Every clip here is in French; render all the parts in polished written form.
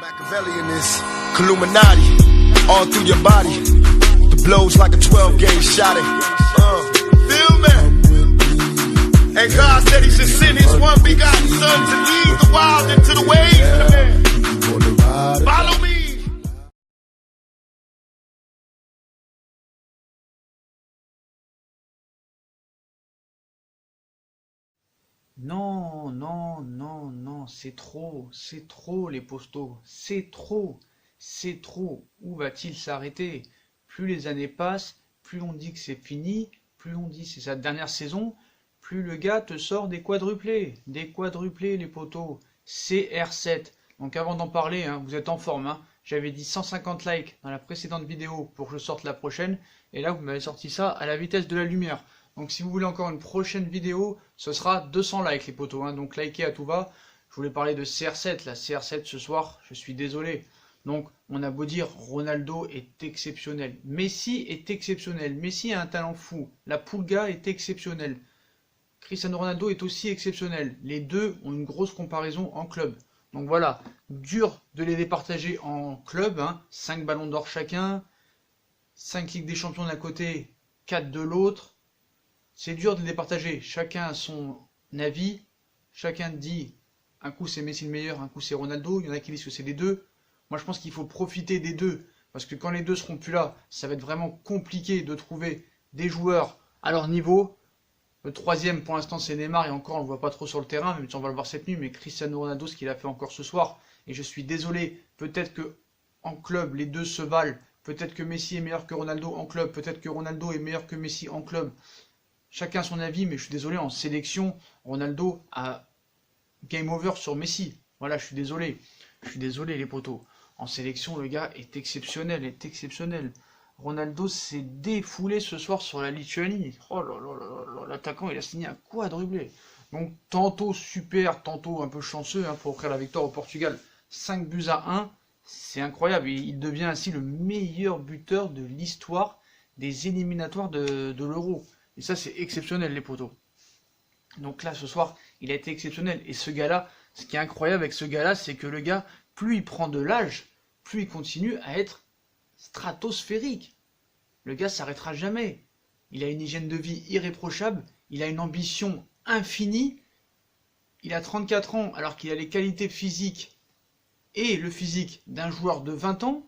Machiavelli in this Illuminati, all through your body. The blows like a 12-gauge shot. Feel me? And God said He should send His one begotten Son to lead the wild into the ways. Follow me. Non, non, non, non, c'est trop les postos, c'est trop. Où va-t-il s'arrêter? Plus les années passent, plus on dit que c'est fini, plus on dit que c'est sa dernière saison, plus le gars te sort des quadruplés les potos, CR7. Donc avant d'en parler, hein, vous êtes en forme, hein. J'avais dit 150 likes dans la précédente vidéo pour que je sorte la prochaine, et là vous m'avez sorti ça à la vitesse de la lumière. Donc si vous voulez encore une prochaine vidéo, ce sera 200 likes les potos, hein, donc likez à tout va. Je voulais parler de CR7, la CR7 ce soir, je suis désolé. Donc on a beau dire Ronaldo est exceptionnel, Messi est exceptionnel, Messi a un talent fou, la Pulga est exceptionnelle, Cristiano Ronaldo est aussi exceptionnel. Les deux ont une grosse comparaison en club. Donc voilà, dur de les départager en club, hein, 5 ballons d'or chacun, 5 Ligues des Champions d'un côté, 4 de l'autre. C'est dur de les départager, chacun a son avis, chacun dit un coup c'est Messi le meilleur, un coup c'est Ronaldo, il y en a qui disent que c'est les deux. Moi je pense qu'il faut profiter des deux, parce que quand les deux seront plus là, ça va être vraiment compliqué de trouver des joueurs à leur niveau. Le troisième pour l'instant c'est Neymar, et encore on le voit pas trop sur le terrain, même si on va le voir cette nuit, mais Cristiano Ronaldo, ce qu'il a fait encore ce soir, et je suis désolé, peut-être que en club les deux se valent, peut-être que Messi est meilleur que Ronaldo en club, peut-être que Ronaldo est meilleur que Messi en club. Chacun son avis, mais je suis désolé, en sélection, Ronaldo a game over sur Messi. Voilà, je suis désolé les potos. En sélection, le gars est exceptionnel, Ronaldo s'est défoulé ce soir sur la Lituanie. Oh là là là là, l'attaquant, il a signé un quadruplé. Donc tantôt super, tantôt un peu chanceux, hein, pour offrir la victoire au Portugal. 5 buts à 1, c'est incroyable. Il devient ainsi le meilleur buteur de l'histoire des éliminatoires de l'Euro. Et ça, c'est exceptionnel, les potos. Donc là, ce soir, il a été exceptionnel. Et ce gars-là, ce qui est incroyable avec ce gars-là, c'est que le gars, plus il prend de l'âge, plus il continue à être stratosphérique. Le gars s'arrêtera jamais. Il a une hygiène de vie irréprochable, il a une ambition infinie. Il a 34 ans, alors qu'il a les qualités physiques et le physique d'un joueur de 20 ans.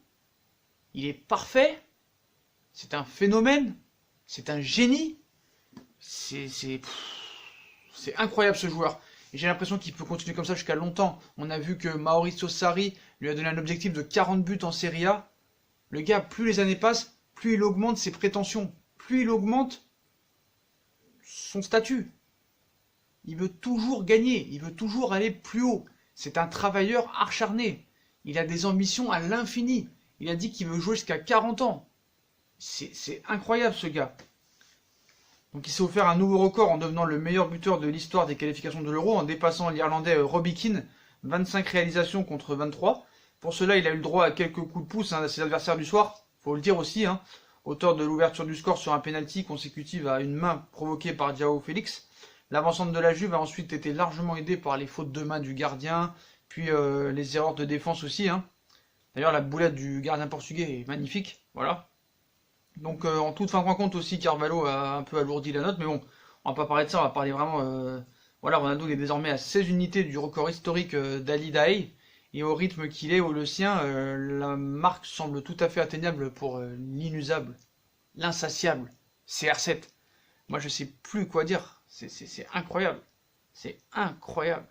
Il est parfait. C'est un phénomène. C'est un génie. C'est incroyable ce joueur. Et j'ai l'impression qu'il peut continuer comme ça jusqu'à longtemps. On a vu que Maurizio Sarri lui a donné un objectif de 40 buts en Serie A. Le gars, plus les années passent, plus il augmente ses prétentions. Plus il augmente son statut. Il veut toujours gagner. Il veut toujours aller plus haut. C'est un travailleur acharné. Il a des ambitions à l'infini. Il a dit qu'il veut jouer jusqu'à 40 ans. C'est incroyable ce gars. Donc il s'est offert un nouveau record en devenant le meilleur buteur de l'histoire des qualifications de l'Euro, en dépassant l'Irlandais Robbie Keane, 25 réalisations contre 23. Pour cela, il a eu le droit à quelques coups de pouce, hein, à ses adversaires du soir, faut le dire aussi, hein, auteur de l'ouverture du score sur un penalty consécutif à une main provoquée par João Félix. L'avancante de la Juve a ensuite été largement aidée par les fautes de main du gardien, puis les erreurs de défense aussi, hein. D'ailleurs, la boulette du gardien portugais est magnifique, voilà. Donc en toute fin de rencontre aussi, Carvalho a un peu alourdi la note, mais bon, on va pas parler de ça, on va parler vraiment... voilà, Ronaldo est désormais à 16 unités du record historique d'Ali Daei, et au rythme qu'il est, ou le sien, la marque semble tout à fait atteignable pour l'inusable, l'insatiable CR7. Moi je sais plus quoi dire, c'est incroyable, c'est incroyable.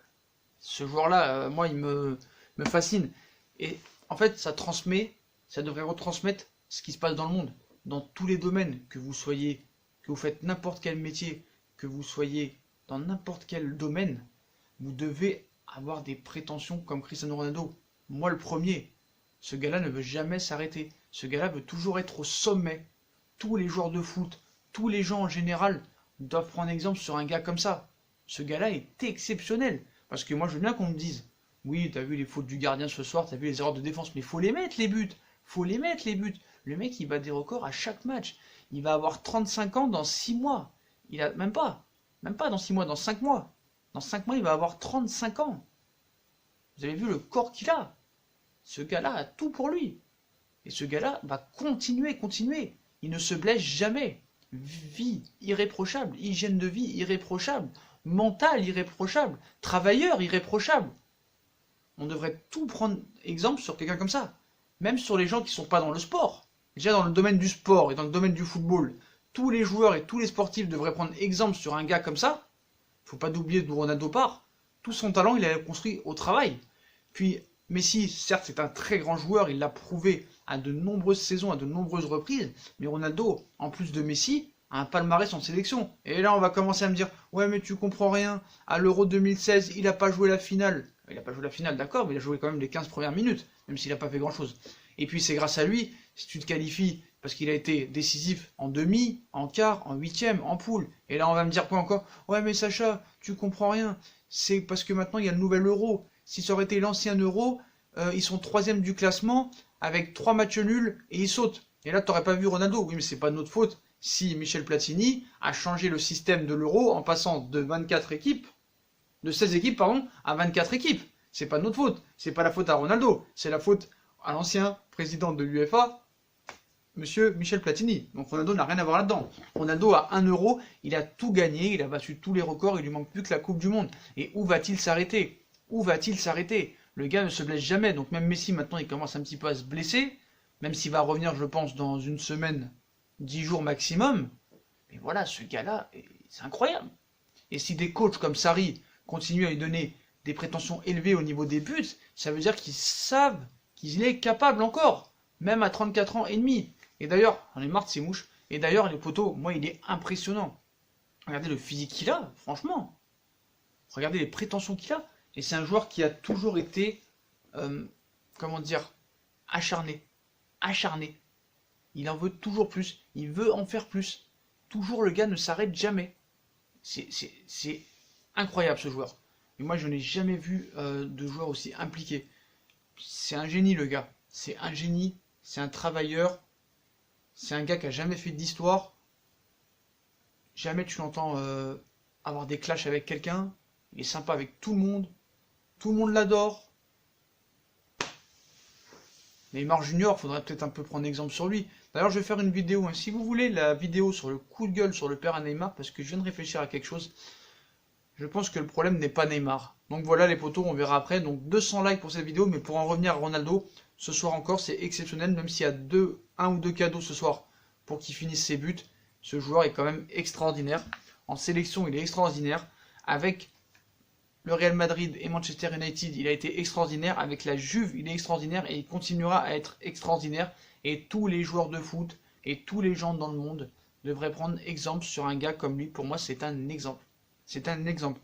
Ce joueur-là, moi il me fascine, et en fait ça transmet, ça devrait retransmettre ce qui se passe dans le monde. Dans tous les domaines, que vous faites n'importe quel métier, que vous soyez dans n'importe quel domaine, vous devez avoir des prétentions comme Cristiano Ronaldo. Moi le premier, ce gars-là ne veut jamais s'arrêter. Ce gars-là veut toujours être au sommet. Tous les joueurs de foot, tous les gens en général doivent prendre exemple sur un gars comme ça. Ce gars-là est exceptionnel. Parce que moi je veux bien qu'on me dise, oui t'as vu les fautes du gardien ce soir, t'as vu les erreurs de défense, mais faut les mettre les buts. Faut les mettre les buts. Le mec, il bat des records à chaque match. Il va avoir 35 ans dans 6 mois. Il a même pas dans 6 mois, dans 5 mois. Dans 5 mois, il va avoir 35 ans. Vous avez vu le corps qu'il a? ce gars-là a tout pour lui. Et ce gars-là va continuer. Il ne se blesse jamais. Vie irréprochable, hygiène de vie irréprochable, mental irréprochable, travailleur irréprochable. On devrait tout prendre exemple sur quelqu'un comme ça. Même sur les gens qui ne sont pas dans le sport. Déjà dans le domaine du sport et dans le domaine du football, tous les joueurs et tous les sportifs devraient prendre exemple sur un gars comme ça. Faut pas d'oublier d'où Ronaldo part. Tout son talent, il l'a construit au travail. Puis Messi, certes, c'est un très grand joueur, il l'a prouvé à de nombreuses saisons, à de nombreuses reprises. Mais Ronaldo, en plus de Messi, a un palmarès en sélection. Et là, on va commencer à me dire, ouais, mais tu comprends rien. À l'Euro 2016, il n'a pas joué la finale. Il n'a pas joué la finale, d'accord, mais il a joué quand même les 15 premières minutes, même s'il n'a pas fait grand-chose. Et puis c'est grâce à lui, si tu te qualifies, parce qu'il a été décisif en demi, en quart, en huitième, en poule. Et là, on va me dire quoi encore? Ouais, mais Sacha, tu comprends rien. C'est parce que maintenant, il y a le nouvel Euro. Si ça aurait été l'ancien Euro, ils sont 3e du classement, avec 3 matchs nuls, et ils sautent. Et là, tu n'aurais pas vu Ronaldo. Oui, mais c'est pas de notre faute si Michel Platini a changé le système de l'Euro en passant de 16 équipes, pardon, à 24 équipes. C'est pas de notre faute. C'est pas la faute à Ronaldo. C'est la faute à l'ancien président de l'UEFA, monsieur Michel Platini. Donc Ronaldo n'a rien à voir là-dedans. Ronaldo a 1 euro, il a tout gagné, il a battu tous les records, il lui manque plus que la Coupe du Monde. Et où va-t-il s'arrêter? Où va-t-il s'arrêter? Le gars ne se blesse jamais. Donc même Messi, maintenant, il commence un petit peu à se blesser. Même s'il va revenir, je pense, dans une semaine, 10 jours maximum. Mais voilà, ce gars-là, c'est incroyable. Et si des coachs comme Sarri continuent à lui donner des prétentions élevées au niveau des buts, ça veut dire qu'ils savent qu'il est capable encore, même à 34 ans et demi. Et d'ailleurs, on est marre de ces mouches. Et d'ailleurs, les poteaux, moi, il est impressionnant. Regardez le physique qu'il a, franchement. Regardez les prétentions qu'il a. Et c'est un joueur qui a toujours été, comment dire, acharné. Il en veut toujours plus. Il veut en faire plus. Toujours, le gars ne s'arrête jamais. C'est incroyable, ce joueur. Et moi, je n'ai jamais vu de joueur aussi impliqué. C'est un génie, le gars. C'est un génie. C'est un travailleur. C'est un gars qui a jamais fait d'histoire. Jamais tu l'entends avoir des clashs avec quelqu'un. Il est sympa avec tout le monde. Tout le monde l'adore. Neymar Junior, faudrait peut-être un peu prendre exemple sur lui. D'ailleurs, je vais faire une vidéo. Hein. Si vous voulez la vidéo sur le coup de gueule sur le père à Neymar, parce que je viens de réfléchir à quelque chose. Je pense que le problème n'est pas Neymar. Donc voilà les potos, on verra après. Donc 200 likes pour cette vidéo, mais pour en revenir à Ronaldo, ce soir encore, c'est exceptionnel. Même s'il y a un ou deux cadeaux ce soir pour qu'il finisse ses buts, ce joueur est quand même extraordinaire. En sélection, il est extraordinaire. Avec le Real Madrid et Manchester United, il a été extraordinaire. Avec la Juve, il est extraordinaire et il continuera à être extraordinaire. Et tous les joueurs de foot et tous les gens dans le monde devraient prendre exemple sur un gars comme lui. Pour moi, c'est un exemple. C'est un exemple.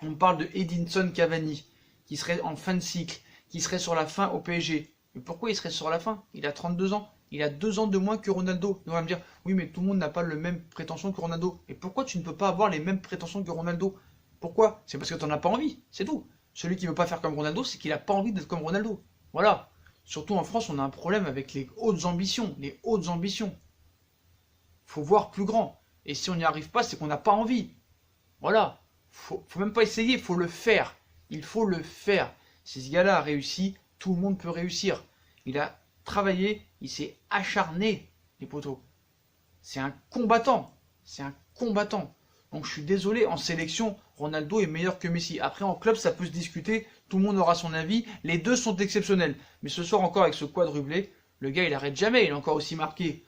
On parle de Edinson Cavani, qui serait en fin de cycle, qui serait sur la fin au PSG. Mais pourquoi il serait sur la fin? Il a 32 ans. Il a 2 ans de moins que Ronaldo. Et on va me dire, oui, mais tout le monde n'a pas les mêmes prétentions que Ronaldo. Et pourquoi tu ne peux pas avoir les mêmes prétentions que Ronaldo? Pourquoi? C'est parce que tu n'en as pas envie. C'est tout. Celui qui ne veut pas faire comme Ronaldo, c'est qu'il n'a pas envie d'être comme Ronaldo. Voilà. Surtout en France, on a un problème avec les hautes ambitions. Les hautes ambitions. Faut voir plus grand. Et si on n'y arrive pas, c'est qu'on n'a pas envie. Voilà, faut même pas essayer, il faut le faire. Il faut le faire. Si ce gars-là a réussi, tout le monde peut réussir. Il a travaillé, il s'est acharné, les potos. C'est un combattant. C'est un combattant. Donc je suis désolé, en sélection, Ronaldo est meilleur que Messi. Après, en club, ça peut se discuter, tout le monde aura son avis. Les deux sont exceptionnels. Mais ce soir encore, avec ce quadruplé, le gars, il arrête jamais. Il a encore aussi marqué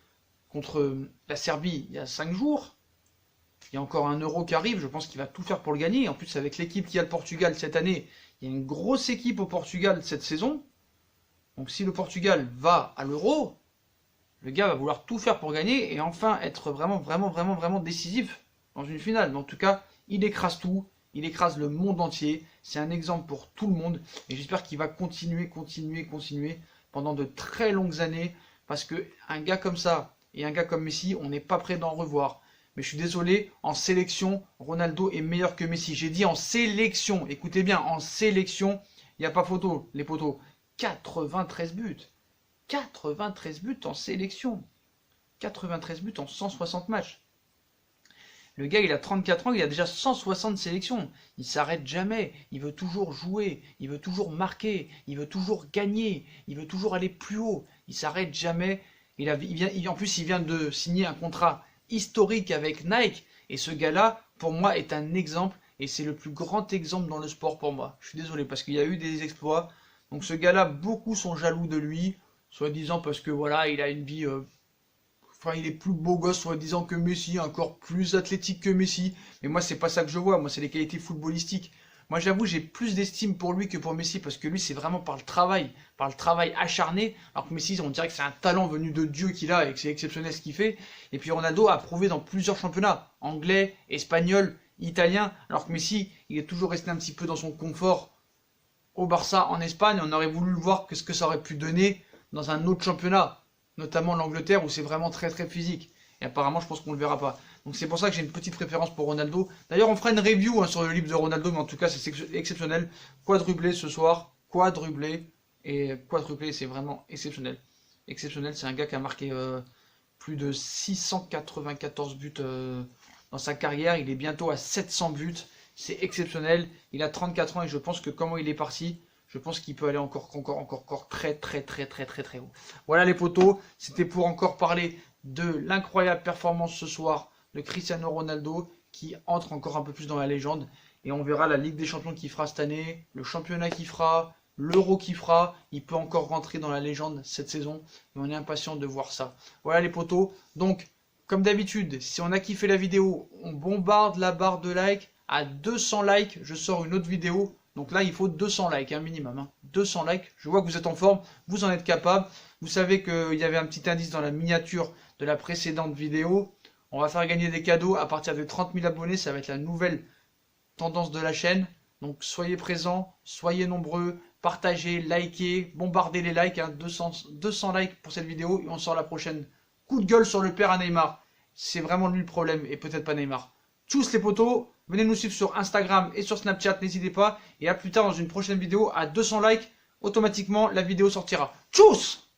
contre la Serbie il y a 5 jours. Il y a encore un Euro qui arrive, je pense qu'il va tout faire pour le gagner. En plus, avec l'équipe qui a le Portugal cette année, il y a une grosse équipe au Portugal cette saison. Donc si le Portugal va à l'Euro, le gars va vouloir tout faire pour gagner et enfin être vraiment décisif dans une finale. Mais en tout cas, il écrase tout, il écrase le monde entier. C'est un exemple pour tout le monde. Et j'espère qu'il va continuer pendant de très longues années. Parce qu'un gars comme ça et un gars comme Messi, on n'est pas prêt d'en revoir. Mais je suis désolé, en sélection, Ronaldo est meilleur que Messi. J'ai dit en sélection, écoutez bien, en sélection, il n'y a pas photo, les potos. 93 buts. 93 buts en sélection. 93 buts en 160 matchs. Le gars, il a 34 ans, il a déjà 160 sélections. Il s'arrête jamais. Il veut toujours jouer. Il veut toujours marquer. Il veut toujours gagner. Il veut toujours aller plus haut. Il s'arrête jamais. En plus, il vient de signer un contrat historique avec Nike. Et ce gars-là, pour moi, est un exemple. Et c'est le plus grand exemple dans le sport pour moi. Je suis désolé parce qu'il y a eu des exploits. Donc ce gars-là, beaucoup sont jaloux de lui. Soi-disant parce que voilà, il a une vie... Enfin, il est plus beau gosse, soi-disant, que Messi, encore plus athlétique que Messi. Mais moi, c'est pas ça que je vois. Moi, c'est les qualités footballistiques. Moi, j'avoue, j'ai plus d'estime pour lui que pour Messi, parce que lui, c'est vraiment par le travail acharné. Alors que Messi, on dirait que c'est un talent venu de Dieu qu'il a et que c'est exceptionnel ce qu'il fait. Et puis Ronaldo a prouvé dans plusieurs championnats, anglais, espagnol, italien. Alors que Messi, il est toujours resté un petit peu dans son confort au Barça en Espagne. On aurait voulu le voir que ce que ça aurait pu donner dans un autre championnat, notamment l'Angleterre où c'est vraiment très très physique. Et apparemment, je pense qu'on ne le verra pas. Donc c'est pour ça que j'ai une petite préférence pour Ronaldo. D'ailleurs, on fera une review sur le livre de Ronaldo, mais en tout cas, c'est exceptionnel. Quadruplé ce soir, quadruplé. Et quadruplé, c'est vraiment exceptionnel. Exceptionnel, c'est un gars qui a marqué plus de 694 buts dans sa carrière. Il est bientôt à 700 buts. C'est exceptionnel. Il a 34 ans et je pense que comment il est parti, je pense qu'il peut aller encore très haut. Voilà les potos, c'était pour encore parler de l'incroyable performance ce soir de Cristiano Ronaldo qui entre encore un peu plus dans la légende. Et on verra la Ligue des Champions qu'il fera cette année, le championnat qu'il fera, l'Euro qu'il fera. Il peut encore rentrer dans la légende cette saison et on est impatient de voir ça. Voilà les potos, donc comme d'habitude, si on a kiffé la vidéo, on bombarde la barre de like. À 200 likes, je sors une autre vidéo. Donc là, il faut 200 likes, un minimum. 200 likes, je vois que vous êtes en forme, vous en êtes capable. Vous savez qu'il y avait un petit indice dans la miniature de la précédente vidéo. On va faire gagner des cadeaux à partir de 30 000 abonnés. Ça va être la nouvelle tendance de la chaîne. Donc soyez présents, soyez nombreux, partagez, likez, bombardez les likes. 200 likes pour cette vidéo et on sort la prochaine. Coup de gueule sur le père à Neymar. C'est vraiment lui le problème et peut-être pas Neymar. Tchuss les potos, venez nous suivre sur Instagram et sur Snapchat, n'hésitez pas. Et à plus tard dans une prochaine vidéo à 200 likes, automatiquement la vidéo sortira. Tchuss!